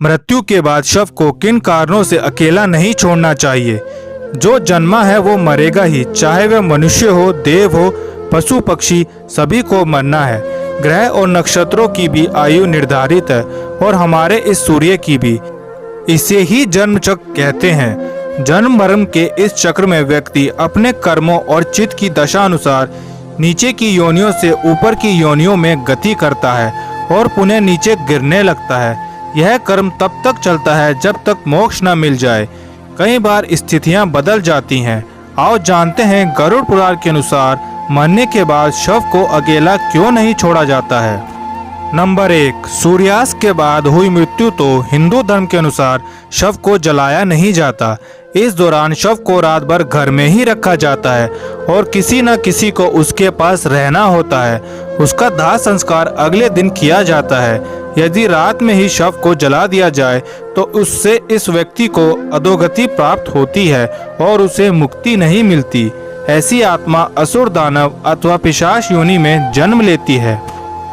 मृत्यु के बाद शव को किन कारणों से अकेला नहीं छोड़ना चाहिए। जो जन्मा है वो मरेगा ही, चाहे वह मनुष्य हो, देव हो, पशु पक्षी, सभी को मरना है। ग्रह और नक्षत्रों की भी आयु निर्धारित है और हमारे इस सूर्य की भी। इसे ही जन्म चक्र कहते हैं। जन्म मरण के इस चक्र में व्यक्ति अपने कर्मों और चित्त की दशा अनुसार नीचे की योनियों से ऊपर की योनियों में गति करता है और पुनः नीचे गिरने लगता है। यह कर्म तब तक चलता है जब तक मोक्ष न मिल जाए। कई बार स्थितियां बदल जाती हैं। आओ जानते हैं गरुड़ पुराण के अनुसार मरने के बाद शव को अकेला क्यों नहीं छोड़ा जाता है। नंबर 1, सूर्यास्त के बाद हुई मृत्यु तो हिंदू धर्म के अनुसार शव को जलाया नहीं जाता। इस दौरान शव को रात भर घर में ही रखा जाता है और किसी न किसी को उसके पास रहना होता है। उसका दाह संस्कार अगले दिन किया जाता है। यदि रात में ही शव को जला दिया जाए तो उससे इस व्यक्ति को अधोगति प्राप्त होती है और उसे मुक्ति नहीं मिलती। ऐसी आत्मा असुर, दानव अथवा पिशाच योनि में जन्म लेती है।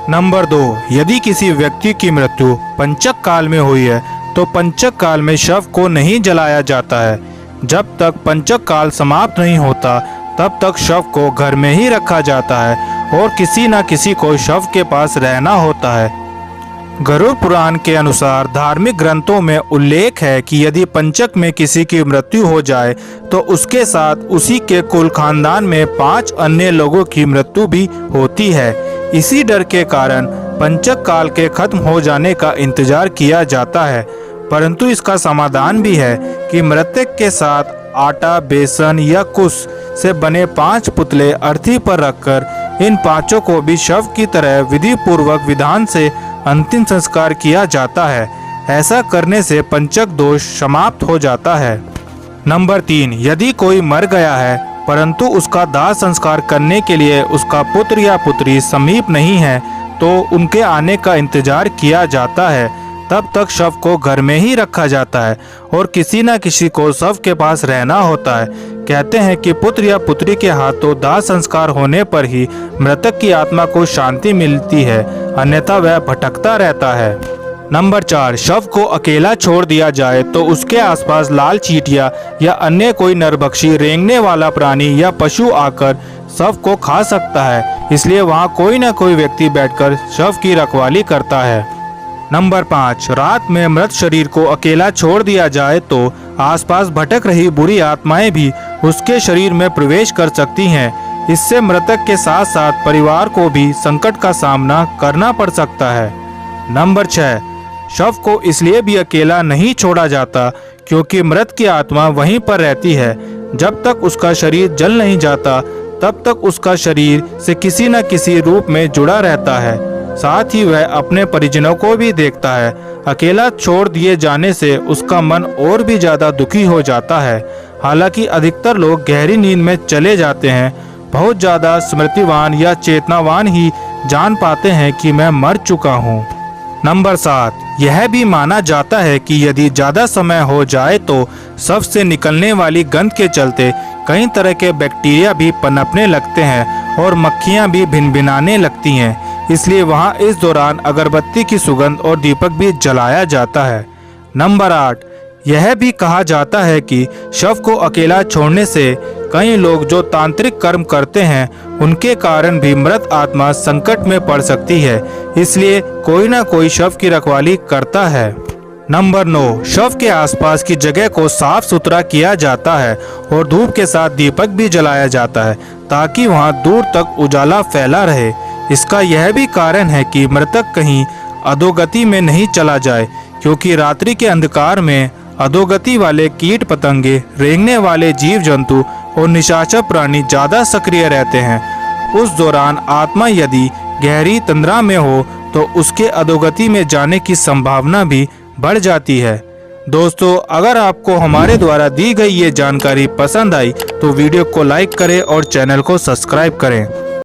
नंबर 2, यदि किसी व्यक्ति की मृत्यु पंचक काल में हुई है तो पंचक काल में शव को नहीं जलाया जाता है। जब तक पंचक काल समाप्त नहीं होता तब तक शव को घर में ही रखा जाता है और किसी न किसी को शव के पास रहना होता है। गरुड़ पुराण के अनुसार धार्मिक ग्रंथों में उल्लेख है कि यदि पंचक में किसी की मृत्यु हो जाए तो उसके साथ उसी के कुल खानदान में 5 अन्य लोगों की मृत्यु भी होती है। इसी डर के कारण पंचक काल के खत्म हो जाने का इंतजार किया जाता है। परंतु इसका समाधान भी है कि मृतक के साथ आटा, बेसन या कुश से बने 5 पुतले अर्थी पर रखकर इन 5 को भी शव की तरह विधि पूर्वक विधान से अंतिम संस्कार किया जाता है। ऐसा करने से पंचक दोष समाप्त हो जाता है। नंबर 3, यदि कोई मर गया है परंतु उसका दाह संस्कार करने के लिए उसका पुत्र या पुत्री समीप नहीं है तो उनके आने का इंतजार किया जाता है। तब तक शव को घर में ही रखा जाता है और किसी न किसी को शव के पास रहना होता है। कहते हैं कि पुत्र या पुत्री के हाथों दाह संस्कार होने पर ही मृतक की आत्मा को शांति मिलती है, अन्यथा वह भटकता रहता है। नंबर 4, शव को अकेला छोड़ दिया जाए तो उसके आसपास लाल चींटियां या अन्य कोई नरभक्षी रेंगने वाला प्राणी या पशु आकर शव को खा सकता है। इसलिए वहां कोई न कोई व्यक्ति बैठकर शव की रखवाली करता है। नंबर 5, रात में मृत शरीर को अकेला छोड़ दिया जाए तो आसपास भटक रही बुरी आत्माएं भी उसके शरीर में प्रवेश कर सकती हैं। इससे मृतक के साथ साथ परिवार को भी संकट का सामना करना पड़ सकता है। नंबर 6, शव को इसलिए भी अकेला नहीं छोड़ा जाता क्योंकि मृत की आत्मा वहीं पर रहती है। जब तक उसका शरीर जल नहीं जाता तब तक उसका शरीर से किसी न किसी रूप में जुड़ा रहता है। साथ ही वह अपने परिजनों को भी देखता है। अकेला छोड़ दिए जाने से उसका मन और भी ज्यादा दुखी हो जाता है। हालांकि अधिकतर लोग गहरी नींद में चले जाते हैं। बहुत ज्यादा स्मृतिवान या चेतनावान ही जान पाते हैं कि मैं मर चुका हूँ। नंबर 7, यह भी माना जाता है कि यदि ज्यादा समय हो जाए तो शव से निकलने वाली गंध के चलते कई तरह के बैक्टीरिया भी पनपने लगते हैं और मक्खियां भी भिनभिनाने लगती हैं। इसलिए वहां इस दौरान अगरबत्ती की सुगंध और दीपक भी जलाया जाता है। नंबर 8, यह भी कहा जाता है कि शव को अकेला छोड़ने से कई लोग जो तांत्रिक कर्म करते हैं उनके कारण भी मृत आत्मा संकट में पड़ सकती है। इसलिए कोई ना कोई शव की रखवाली करता है। नंबर 9, शव के आसपास की जगह को साफ सुथरा किया जाता है और धूप के साथ दीपक भी जलाया जाता है ताकि वहां दूर तक उजाला फैला रहे। इसका यह भी कारण है कि मृतक कहीं अधोगति में नहीं चला जाए क्योंकि रात्रि के अंधकार में अधोगति वाले कीट पतंगे, रेंगने वाले जीव जंतु और निशाचर प्राणी ज्यादा सक्रिय रहते हैं। उस दौरान आत्मा यदि गहरी तंद्रा में हो तो उसके अधोगति में जाने की संभावना भी बढ़ जाती है। दोस्तों, अगर आपको हमारे द्वारा दी गई ये जानकारी पसंद आई तो वीडियो को लाइक करें और चैनल को सब्सक्राइब करें।